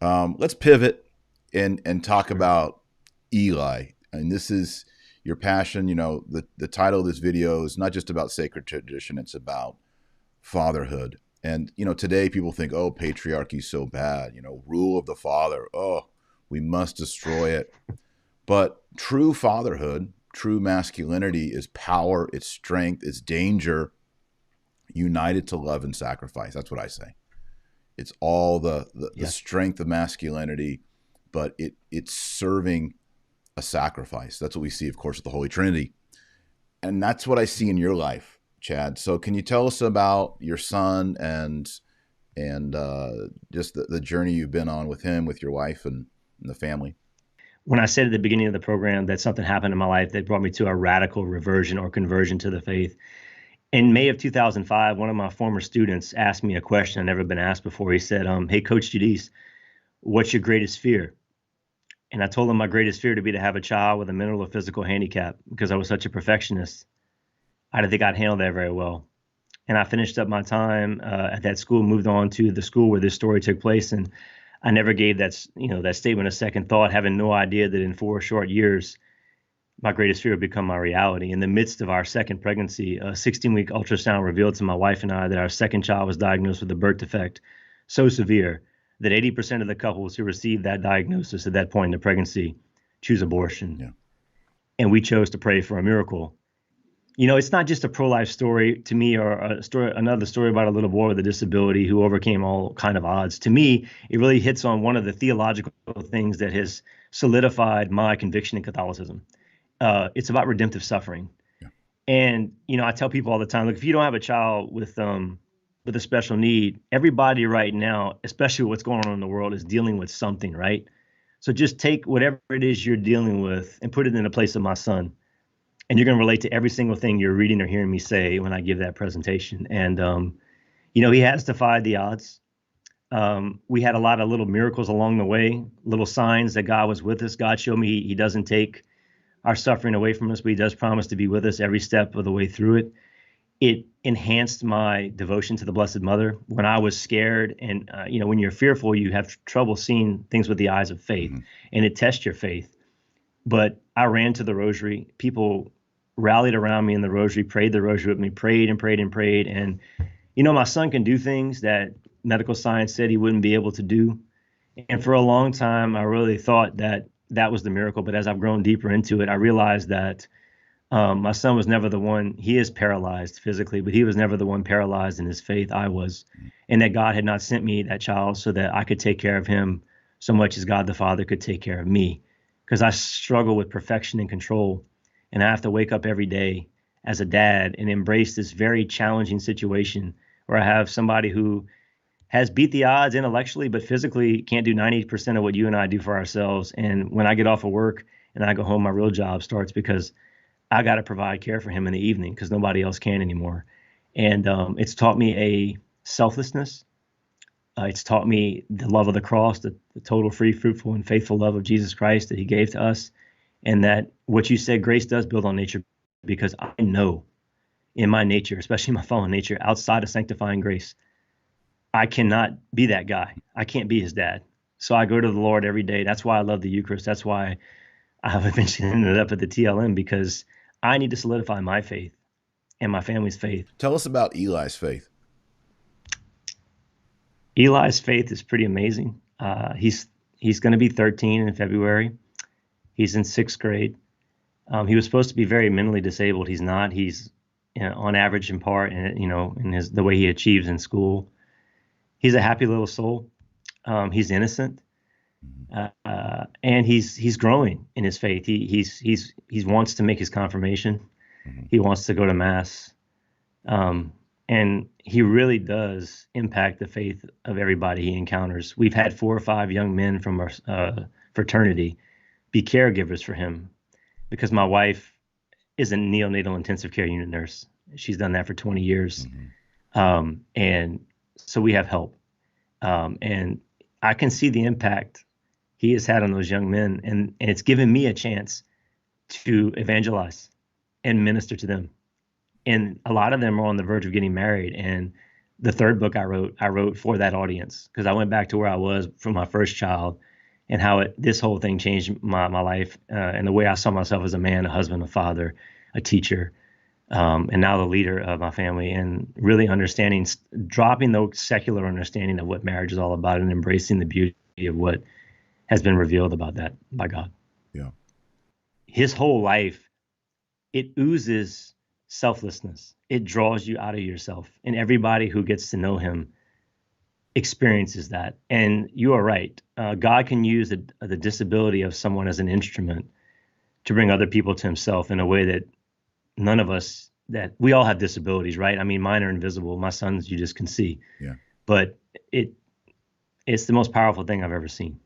Let's pivot and talk about Eli. And this is your passion. You know, the title of this video is not just about sacred tradition, it's about fatherhood. And, you know, today people think, oh, patriarchy is so bad, you know, rule of the father. Oh, we must destroy it. But true fatherhood, true masculinity is power, it's strength, it's danger, united to love and sacrifice. That's what I say. It's all the Yeah. strength of masculinity, but it's serving a sacrifice. That's what we see, of course, with the Holy Trinity. And that's what I see in your life, Chad. So can you tell us about your son and just the journey you've been on with him, with your wife and the family? When I said at the beginning of the program that something happened in my life that brought me to a radical reversion or conversion to the faith, in May of 2005, one of my former students asked me a question I'd never been asked before. He said, "Hey, Coach Judice, what's your greatest fear?" And I told him my greatest fear to be to have a child with a mental or physical handicap because I was such a perfectionist. I didn't think I'd handle that very well. And I finished up my time at that school, moved on to the school where this story took place, and I never gave that statement a second thought, having no idea that in 4 short years, my greatest fear would become my reality. In the midst of our second pregnancy, a 16-week ultrasound revealed to my wife and I that our second child was diagnosed with a birth defect so severe that 80% of the couples who received that diagnosis at that point in the pregnancy choose abortion. Yeah. And we chose to pray for a miracle. It's not just a pro-life story to me, or another story about a little boy with a disability who overcame all kind of odds. To me, it really hits on one of the theological things that has solidified my conviction in Catholicism. It's about redemptive suffering. Yeah. And I tell people all the time, look, if you don't have a child with a special need, everybody right now, especially what's going on in the world, is dealing with something, right? So just take whatever it is you're dealing with and put it in the place of my son, and you're going to relate to every single thing you're reading or hearing me say when I give that presentation. And he has defied the odds. We had a lot of little miracles along the way, little signs that God was with us. God showed me He doesn't take our suffering away from us, but He does promise to be with us every step of the way through it. It enhanced my devotion to the Blessed Mother when I was scared. And, when you're fearful, you have trouble seeing things with the eyes of faith, Mm-hmm. and it tests your faith. But I ran to the rosary. People rallied around me in the rosary, prayed the rosary with me, prayed and prayed and prayed. And, my son can do things that medical science said he wouldn't be able to do. And for a long time, I really thought that that was the miracle. But as I've grown deeper into it, I realized that my son was never the one. He is paralyzed physically, but he was never the one paralyzed in his faith. I was. And that God had not sent me that child so that I could take care of him so much as God the Father could take care of me. Because I struggle with perfection and control. And I have to wake up every day as a dad and embrace this very challenging situation where I have somebody who has beat the odds intellectually, but physically can't do 90% of what you and I do for ourselves. And when I get off of work and I go home, my real job starts because I got to provide care for him in the evening because nobody else can anymore. And it's taught me a selflessness. It's taught me the love of the cross, the total, free, fruitful, and faithful love of Jesus Christ that He gave to us. And that what you said, grace does build on nature, because I know in my nature, especially my fallen nature, outside of sanctifying grace, I cannot be that guy. I can't be his dad. So I go to the Lord every day. That's why I love the Eucharist. That's why I've eventually ended up at the TLM, because I need to solidify my faith and my family's faith. Tell us about Eli's faith. Eli's faith is pretty amazing. He's going to be 13 in February. He's in sixth grade. He was supposed to be very mentally disabled. He's not. He's on average in part, and in the way he achieves in school. He's a happy little soul. He's innocent, Mm-hmm. and he's growing in his faith. He wants to make his confirmation. Mm-hmm. He wants to go to mass, and he really does impact the faith of everybody he encounters. We've had 4 or 5 young men from our fraternity be caregivers for him, because my wife is a neonatal intensive care unit nurse. She's done that for 20 years. Mm-hmm. And so we have help. And I can see the impact he has had on those young men. And it's given me a chance to evangelize and minister to them. And a lot of them are on the verge of getting married. And the third book I wrote for that audience because I went back to where I was from my first child and how this whole thing changed my life and the way I saw myself as a man, a husband, a father, a teacher, and now the leader of my family, and really understanding, dropping the secular understanding of what marriage is all about and embracing the beauty of what has been revealed about that by God. Yeah. His whole life, it oozes selflessness. It draws you out of yourself. And everybody who gets to know him experiences that. And you are right. God can use the disability of someone as an instrument to bring other people to himself in a way that none of us, that we all have disabilities, right? I mean, mine are invisible. My sons, you just can see. Yeah. But it's the most powerful thing I've ever seen.